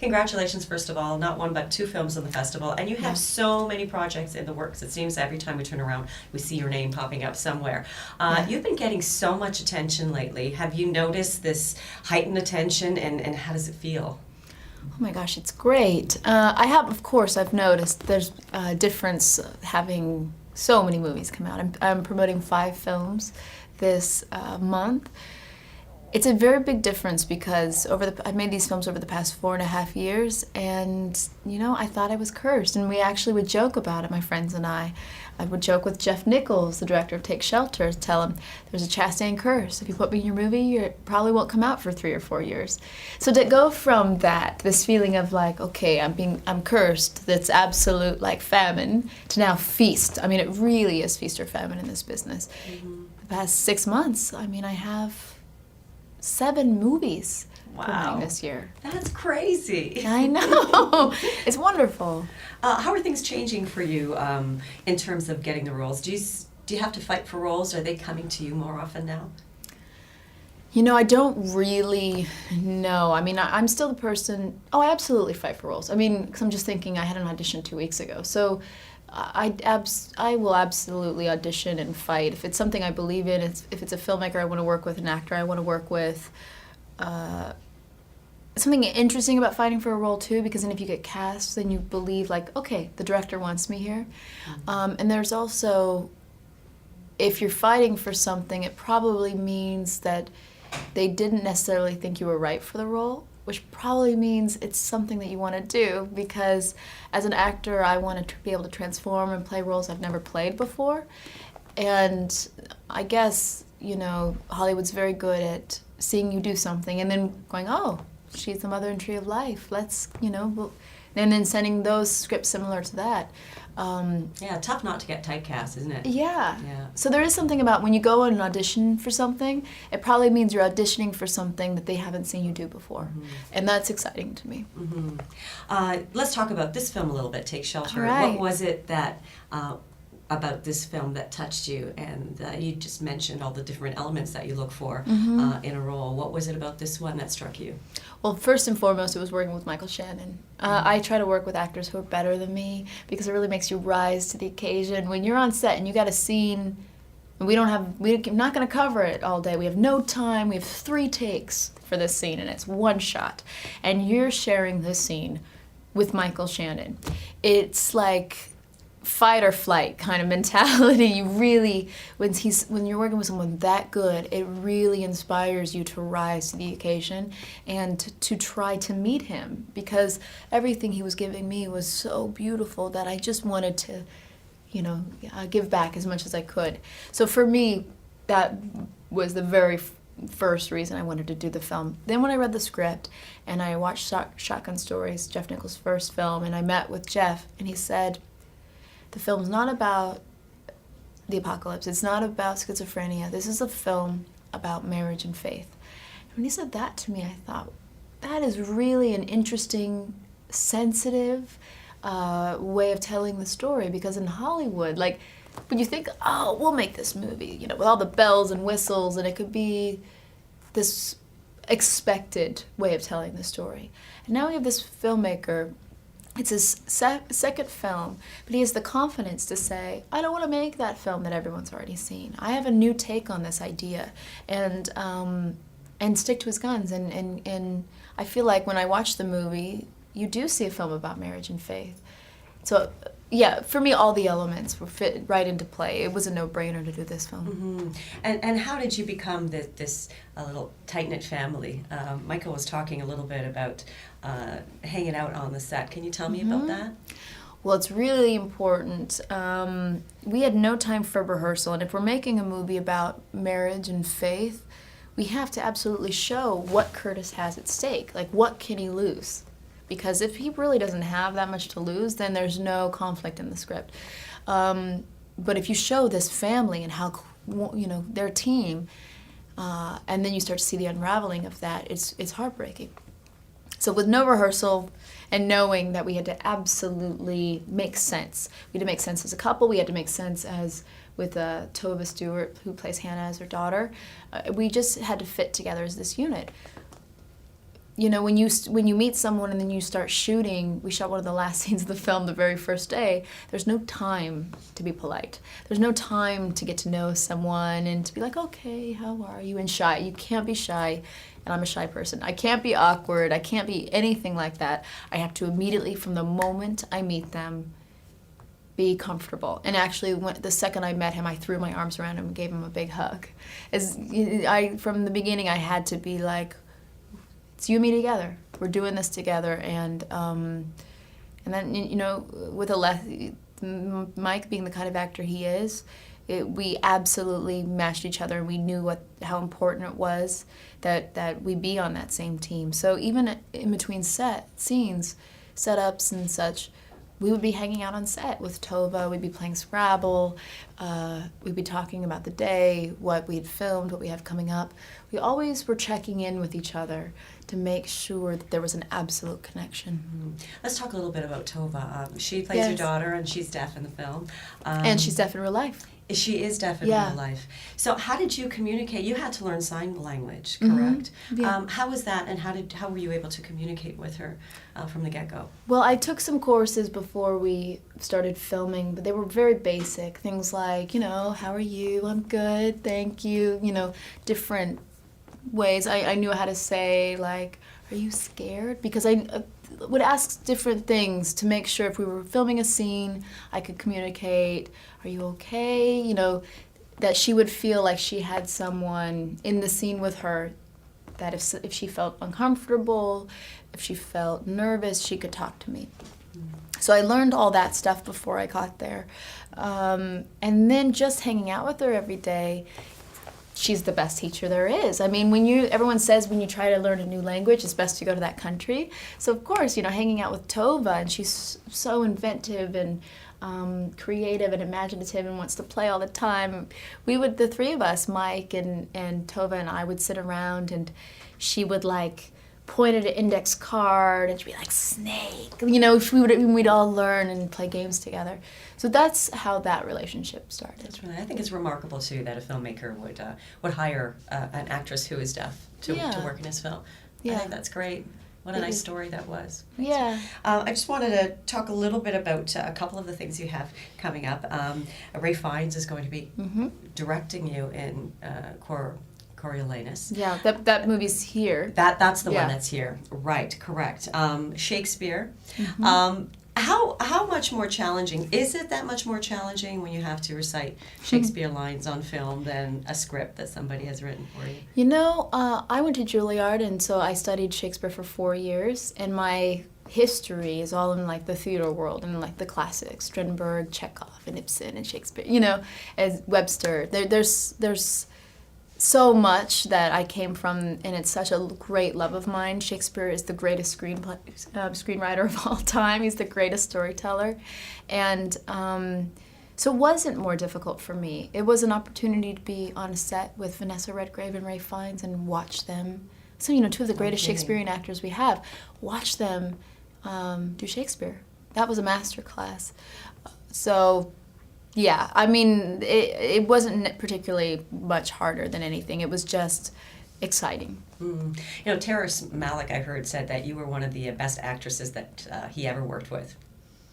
congratulations, first of all, not one but two films on the festival, and you have so many projects in the works. It seems every time we turn around, we see your name popping up somewhere. You've been getting so much attention lately. Have you noticed this heightened attention, and how does it feel? Oh my gosh, it's great. Of course, I've noticed there's a difference having so many movies come out. I'm promoting 5 films this month. It's a very big difference because I've made these films over the past 4.5 years, and I thought I was cursed, and we actually would joke about it, my friends and I. I would joke with Jeff Nichols, the director of Take Shelter, tell him, there's a Chastain curse. If you put me in your movie, it probably won't come out for 3 or 4 years. So to go from this feeling of like, okay, I'm cursed, that's absolute like famine, to now feast. I mean, it really is feast or famine in this business. Mm-hmm. The past 6 months, I have 7 movies premiering this year. That's crazy. I know. It's wonderful. How are things changing for you in terms of getting the roles? Do you have to fight for roles? Are they coming to you more often now? I don't really know. I'm still the person. Oh, I absolutely fight for roles. Because I'm just thinking I had an audition 2 weeks ago. So I will absolutely audition and fight. If it's something I believe in, if it's a filmmaker I want to work with, an actor I want to work with, something interesting about fighting for a role too, because then if you get cast, then you believe like, okay, the director wants me here. Mm-hmm. And there's also, if you're fighting for something, it probably means that they didn't necessarily think you were right for the role, which probably means it's something that you want to do, because as an actor, I want to be able to transform and play roles I've never played before. And I guess, Hollywood's very good at seeing you do something and then going, oh, she's the mother and tree of life. Let's, and then sending those scripts similar to that. Tough not to get typecast, isn't it? Yeah. So there is something about when you go and audition for something, it probably means you're auditioning for something that they haven't seen you do before. Mm-hmm. And that's exciting to me. Mm-hmm. Let's talk about this film a little bit, Take Shelter. All right. What was it that about this film that touched you? And you just mentioned all the different elements that you look for in a role. What was it about this one that struck you? Well, first and foremost, it was working with Michael Shannon. I try to work with actors who are better than me because it really makes you rise to the occasion. When you're on set and you got a scene, and we're not going to cover it all day. We have no time. We have 3 takes for this scene, and it's 1 shot. And you're sharing this scene with Michael Shannon. It's like fight or flight kind of mentality. You really, when you're working with someone that good, it really inspires you to rise to the occasion and to try to meet him, because everything he was giving me was so beautiful that I just wanted to, give back as much as I could. So for me, that was the very first reason I wanted to do the film. Then when I read the script and I watched Shotgun Stories, Jeff Nichols' first film, and I met with Jeff, and he said, the film's not about the apocalypse. It's not about schizophrenia. This is a film about marriage and faith. And when he said that to me, I thought, that is really an interesting, sensitive way of telling the story. Because in Hollywood, when you think, oh, we'll make this movie, with all the bells and whistles, and it could be this expected way of telling the story. And now we have this filmmaker. It's his second film, but he has the confidence to say, I don't want to make that film that everyone's already seen. I have a new take on this idea, and stick to his guns. And I feel like when I watch the movie, you do see a film about marriage and faith. So, yeah, for me, all the elements were fit right into play. It was a no-brainer to do this film. Mm-hmm. And how did you become this little tight-knit family? Michael was talking a little bit about hanging out on the set. Can you tell me about that? Well, it's really important. We had no time for rehearsal, and if we're making a movie about marriage and faith, we have to absolutely show what Curtis has at stake. Like, what can he lose? Because if he really doesn't have that much to lose, then there's no conflict in the script. But if you show this family and how, their team, and then you start to see the unraveling of that, it's heartbreaking. So with no rehearsal and knowing that we had to absolutely make sense. We had to make sense as a couple. We had to make sense as with Tova Stewart, who plays Hannah as her daughter. We just had to fit together as this unit. when you meet someone and then you start shooting, we shot one of the last scenes of the film the very first day. There's no time to be polite. There's no time to get to know someone and to be like, okay, how are you? And shy. You can't be shy, and I'm a shy person. I can't be awkward. I can't be anything like that. I have to immediately, from the moment I meet them, be comfortable. And actually, the second I met him, I threw my arms around him and gave him a big hug. From the beginning, I had to be like, it's you and me together. We're doing this together. And then, with Mike being the kind of actor he is, we absolutely matched each other. We knew how important it was that we be on that same team. So even in between setups and such, we would be hanging out on set with Tova. We'd be playing Scrabble. We'd be talking about the day, what we'd filmed, what we have coming up. We always were checking in with each other to make sure that there was an absolute connection. Mm-hmm. Let's talk a little bit about Tova. She plays your daughter, and she's deaf in the film. And she's deaf in real life. She is deaf in real life. So how did you communicate? You had to learn sign language, correct? Mm-hmm. Yeah. How was that, and how were you able to communicate with her from the get-go? Well, I took some courses before we started filming, but they were very basic. Things like, how are you? I'm good, thank you. Different ways. I knew how to say, like, are you scared? Because I would ask different things to make sure if we were filming a scene, I could communicate, are you okay? That she would feel like she had someone in the scene with her, that if she felt uncomfortable, if she felt nervous, she could talk to me. So I learned all that stuff before I got there. And then just hanging out with her every day, she's the best teacher there is. I mean, everyone says when you try to learn a new language, it's best to go to that country. So of course, hanging out with Tova, and she's so inventive and creative and imaginative and wants to play all the time. The three of us, Mike and Tova and I, would sit around, and she would point at an index card, and she'd be like, snake. We'd all learn and play games together. So that's how that relationship started. That's really. I think it's remarkable too that a filmmaker would hire an actress who is deaf to work in his film. Yeah. I think that's great. What a nice story that was. Yeah. I just wanted to talk a little bit about a couple of the things you have coming up. Ray Fiennes is going to be directing you in Coriolanus. Yeah, that movie's here. That's the one that's here. Right, correct. Shakespeare. Mm-hmm. How much more challenging, is it that much more challenging when you have to recite Shakespeare lines on film than a script that somebody has written for you? I went to Juilliard, and so I studied Shakespeare for 4 years, and my history is all in the theater world and the classics, Strindberg, Chekhov, and Ibsen, and Shakespeare, as Webster. There's so much that I came from, and it's such a great love of mine. Shakespeare is the greatest screenwriter of all time. He's the greatest storyteller. And so it wasn't more difficult for me. It was an opportunity to be on a set with Vanessa Redgrave and Ray Fiennes and watch them. So, two of the greatest Shakespearean actors we have. Watch them do Shakespeare. That was a masterclass. So, yeah, I mean, it wasn't particularly much harder than anything. It was just exciting. Terrence Malick, I heard, said that you were one of the best actresses that he ever worked with.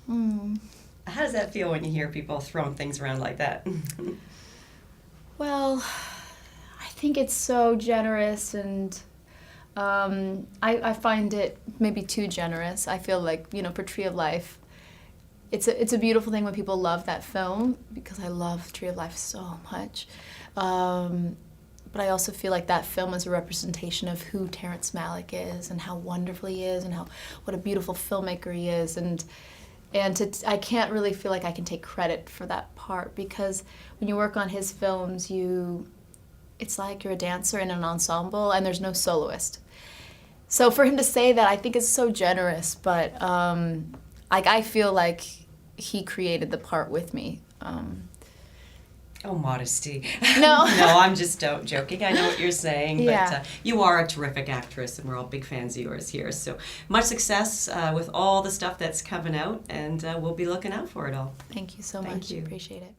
How does that feel when you hear people throwing things around like that? Well, I think it's so generous, and I find it maybe too generous. I feel like, for Tree of Life, it's a beautiful thing when people love that film, because I love Tree of Life so much. But I also feel like that film is a representation of who Terrence Malick is and how wonderful he is and what a beautiful filmmaker he is. And I can't really feel like I can take credit for that part, because when you work on his films, it's like you're a dancer in an ensemble and there's no soloist. So for him to say that, I think is so generous, but I feel like he created the part with me. Oh, modesty. No. No, I'm just joking. I know what you're saying, Yeah. but you are a terrific actress, and we're all big fans of yours here. So much success with all the stuff that's coming out, and we'll be looking out for it all. Thank you so much. Thank you. Appreciate it.